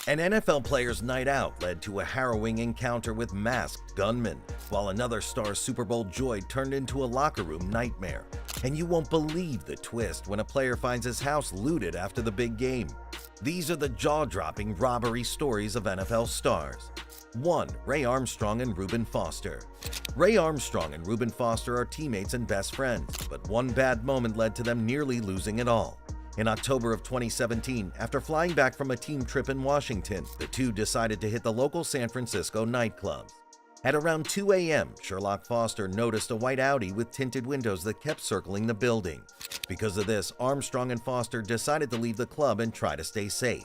An NFL player's night out led to a harrowing encounter with masked gunmen, while another star's Super Bowl joy turned into a locker room nightmare. And you won't believe the twist when a player finds his house looted after the big game. These are the jaw-dropping robbery stories of NFL stars. 1. Ray Armstrong and Reuben Foster. Ray Armstrong and Reuben Foster are teammates and best friends, but one bad moment led to them nearly losing it all. In October of 2017, after flying back from a team trip in Washington, the two decided to hit the local San Francisco nightclubs. At around 2 a.m., Sherlock Foster noticed a white Audi with tinted windows that kept circling the building. Because of this, Armstrong and Foster decided to leave the club and try to stay safe.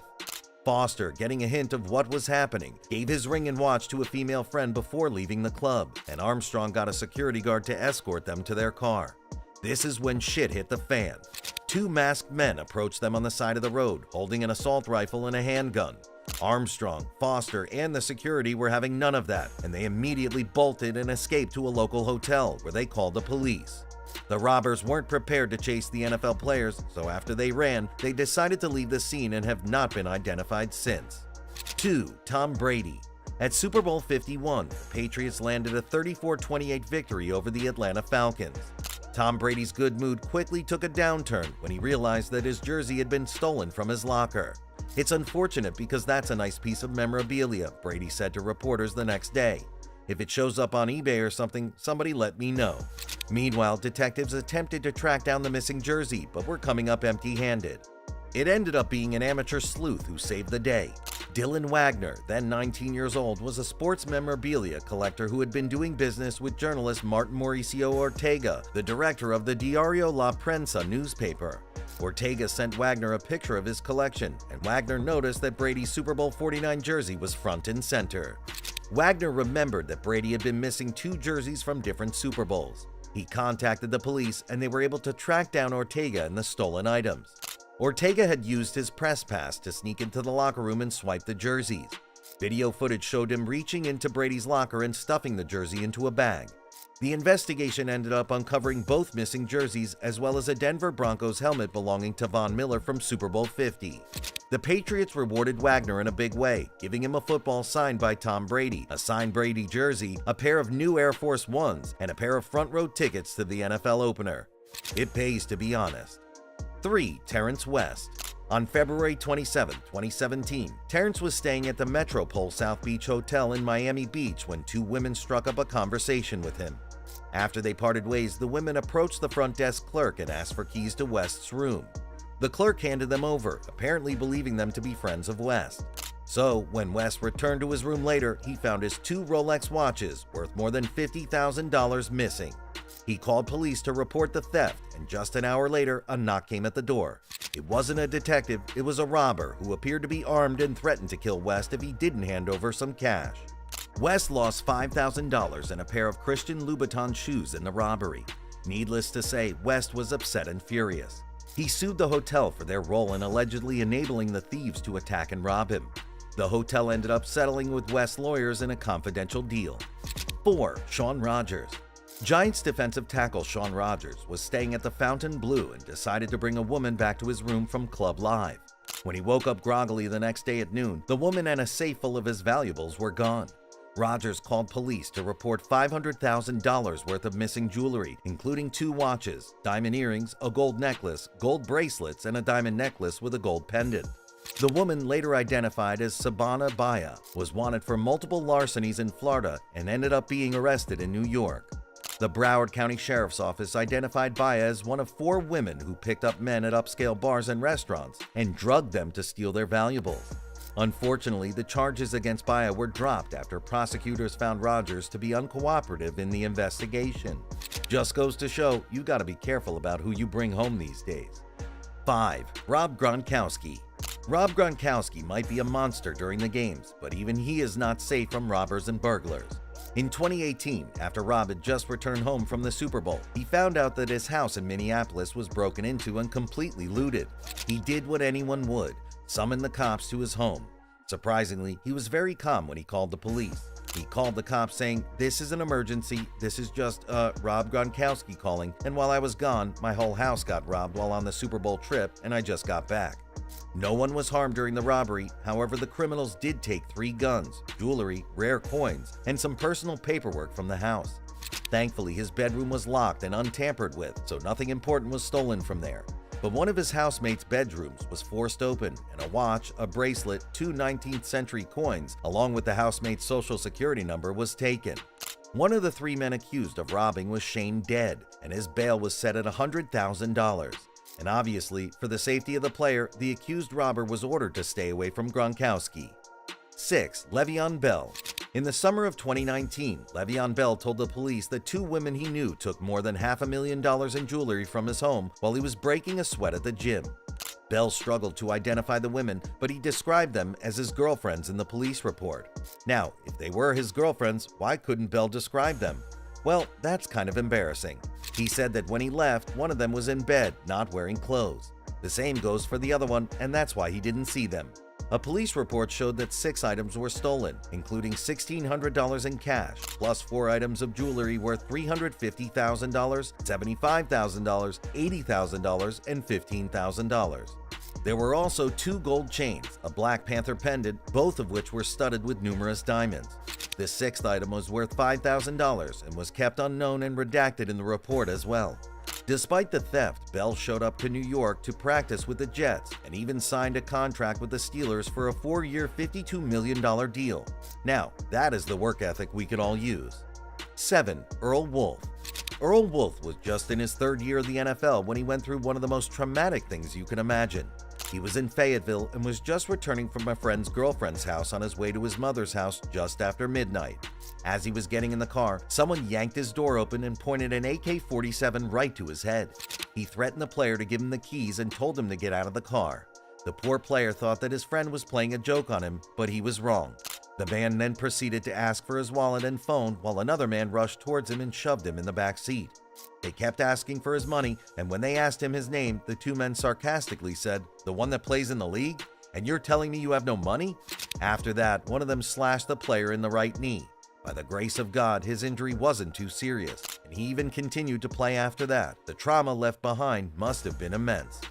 Foster, getting a hint of what was happening, gave his ring and watch to a female friend before leaving the club, and Armstrong got a security guard to escort them to their car. This is when shit hit the fan. Two masked men approached them on the side of the road, holding an assault rifle and a handgun. Armstrong, Foster, and the security were having none of that, and they immediately bolted and escaped to a local hotel where they called the police. The robbers weren't prepared to chase the NFL players, so after they ran, they decided to leave the scene and have not been identified since. 2. Tom Brady. At Super Bowl 51, the Patriots landed a 34-28 victory over the Atlanta Falcons. Tom Brady's good mood quickly took a downturn when he realized that his jersey had been stolen from his locker. "It's unfortunate because that's a nice piece of memorabilia," Brady said to reporters the next day. "If it shows up on eBay or something, somebody let me know." Meanwhile, detectives attempted to track down the missing jersey, but were coming up empty-handed. It ended up being an amateur sleuth who saved the day. Dylan Wagner, then 19 years old, was a sports memorabilia collector who had been doing business with journalist Martin Mauricio Ortega, the director of the Diario La Prensa newspaper. Ortega sent Wagner a picture of his collection, and Wagner noticed that Brady's Super Bowl 49 jersey was front and center. Wagner remembered that Brady had been missing 2 jerseys from different Super Bowls. He contacted the police, and they were able to track down Ortega and the stolen items. Ortega had used his press pass to sneak into the locker room and swipe the jerseys. Video footage showed him reaching into Brady's locker and stuffing the jersey into a bag. The investigation ended up uncovering both missing jerseys as well as a Denver Broncos helmet belonging to Von Miller from Super Bowl 50. The Patriots rewarded Wagner in a big way, giving him a football signed by Tom Brady, a signed Brady jersey, a pair of new Air Force Ones, and a pair of front-row tickets to the NFL opener. It pays to be honest. 3. Terrence West. On February 27, 2017, Terrence was staying at the Metropole South Beach Hotel in Miami Beach when 2 women struck up a conversation with him. After they parted ways, the women approached the front desk clerk and asked for keys to West's room. The clerk handed them over, apparently believing them to be friends of West. So, when West returned to his room later, he found his 2 Rolex watches, worth more than $50,000, missing. He called police to report the theft, and just an hour later, a knock came at the door. It wasn't a detective, it was a robber who appeared to be armed and threatened to kill West if he didn't hand over some cash. West lost $5,000 and a pair of Christian Louboutin shoes in the robbery. Needless to say, West was upset and furious. He sued the hotel for their role in allegedly enabling the thieves to attack and rob him. The hotel ended up settling with West's lawyers in a confidential deal. 4. Shaun Rogers. Giants defensive tackle Shaun Rogers was staying at the Fountain Blue and decided to bring a woman back to his room from Club Live. When he woke up groggily the next day at noon, the woman and a safe full of his valuables were gone. Rogers called police to report $500,000 worth of missing jewelry, including 2 watches, diamond earrings, a gold necklace, gold bracelets, and a diamond necklace with a gold pendant. The woman, later identified as Sabana Baya, was wanted for multiple larcenies in Florida and ended up being arrested in New York. The Broward County Sheriff's Office identified Baya as one of 4 women who picked up men at upscale bars and restaurants and drugged them to steal their valuables. Unfortunately, the charges against Baya were dropped after prosecutors found Rogers to be uncooperative in the investigation. Just goes to show, you gotta be careful about who you bring home these days. 5. Rob Gronkowski. Rob Gronkowski might be a monster during the games, but even he is not safe from robbers and burglars. In 2018, after Rob had just returned home from the Super Bowl, he found out that his house in Minneapolis was broken into and completely looted. He did what anyone would, summoned the cops to his home. Surprisingly, he was very calm when he called the police. He called the cops saying, "This is an emergency. This is just, Rob Gronkowski calling. And while I was gone, my whole house got robbed while on the Super Bowl trip, and I just got back." No one was harmed during the robbery. However, the criminals did take 3 guns, jewelry, rare coins, and some personal paperwork from the house. Thankfully, his bedroom was locked and untampered with, so nothing important was stolen from there. But one of his housemates' bedrooms was forced open, and a watch, a bracelet, 2 19th century coins, along with the housemate's social security number, was taken. One of the 3 men accused of robbing was Shane dead, and his bail was set at $100,000. And obviously, for the safety of the player, the accused robber was ordered to stay away from Gronkowski. 6. Le'Veon Bell. In the summer of 2019, Le'Veon Bell told the police that 2 women he knew took more than $500,000 in jewelry from his home while he was breaking a sweat at the gym. Bell struggled to identify the women, but he described them as his girlfriends in the police report. Now, if they were his girlfriends, why couldn't Bell describe them? Well, that's kind of embarrassing. He said that when he left, one of them was in bed, not wearing clothes. The same goes for the other one, and that's why he didn't see them. A police report showed that 6 items were stolen, including $1,600 in cash, plus 4 items of jewelry worth $350,000, $75,000, $80,000, and $15,000. There were also 2 gold chains, a Black Panther pendant, both of which were studded with numerous diamonds. The 6th item was worth $5,000 and was kept unknown and redacted in the report as well. Despite the theft, Bell showed up to New York to practice with the Jets and even signed a contract with the Steelers for a 4-year, $52 million deal. Now, that is the work ethic we could all use. 7. Earl Wolff. Earl Wolff was just in his 3rd year of the NFL when he went through one of the most traumatic things you can imagine. He was in Fayetteville and was just returning from a friend's girlfriend's house on his way to his mother's house just after midnight. As he was getting in the car, someone yanked his door open and pointed an AK-47 right to his head. He threatened the player to give him the keys and told him to get out of the car. The poor player thought that his friend was playing a joke on him, but he was wrong. The man then proceeded to ask for his wallet and phone while another man rushed towards him and shoved him in the back seat. They kept asking for his money, and when they asked him his name, the 2 men sarcastically said, "The one that plays in the league? And you're telling me you have no money?" After that, one of them slashed the player in the right knee. By the grace of God, his injury wasn't too serious, and he even continued to play after that. The trauma left behind must have been immense.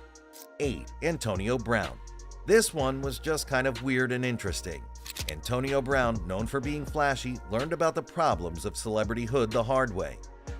8. Antonio Brown. This one was just kind of weird and interesting. Antonio Brown, known for being flashy, learned about the problems of celebrityhood the hard way.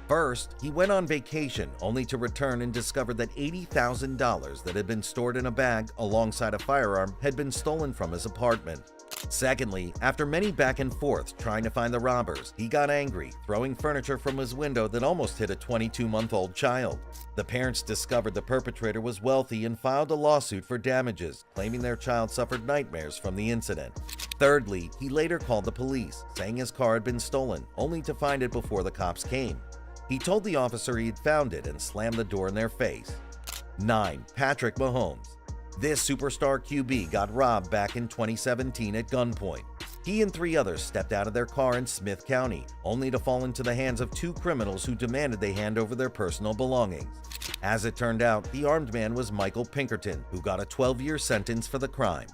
First, he went on vacation only to return and discover that $80,000 that had been stored in a bag alongside a firearm had been stolen from his apartment. Secondly, after many back and forth trying to find the robbers, he got angry, throwing furniture from his window that almost hit a 22-month-old child. The parents discovered the perpetrator was wealthy and filed a lawsuit for damages, claiming their child suffered nightmares from the incident. Thirdly, he later called the police, saying his car had been stolen, only to find it before the cops came. He told the officer he had found it and slammed the door in their face. 9. Patrick Mahomes. This superstar QB got robbed back in 2017 at gunpoint. He and 3 others stepped out of their car in Smith County, only to fall into the hands of 2 criminals who demanded they hand over their personal belongings. As it turned out, the armed man was Michael Pinkerton, who got a 12-year sentence for the crime.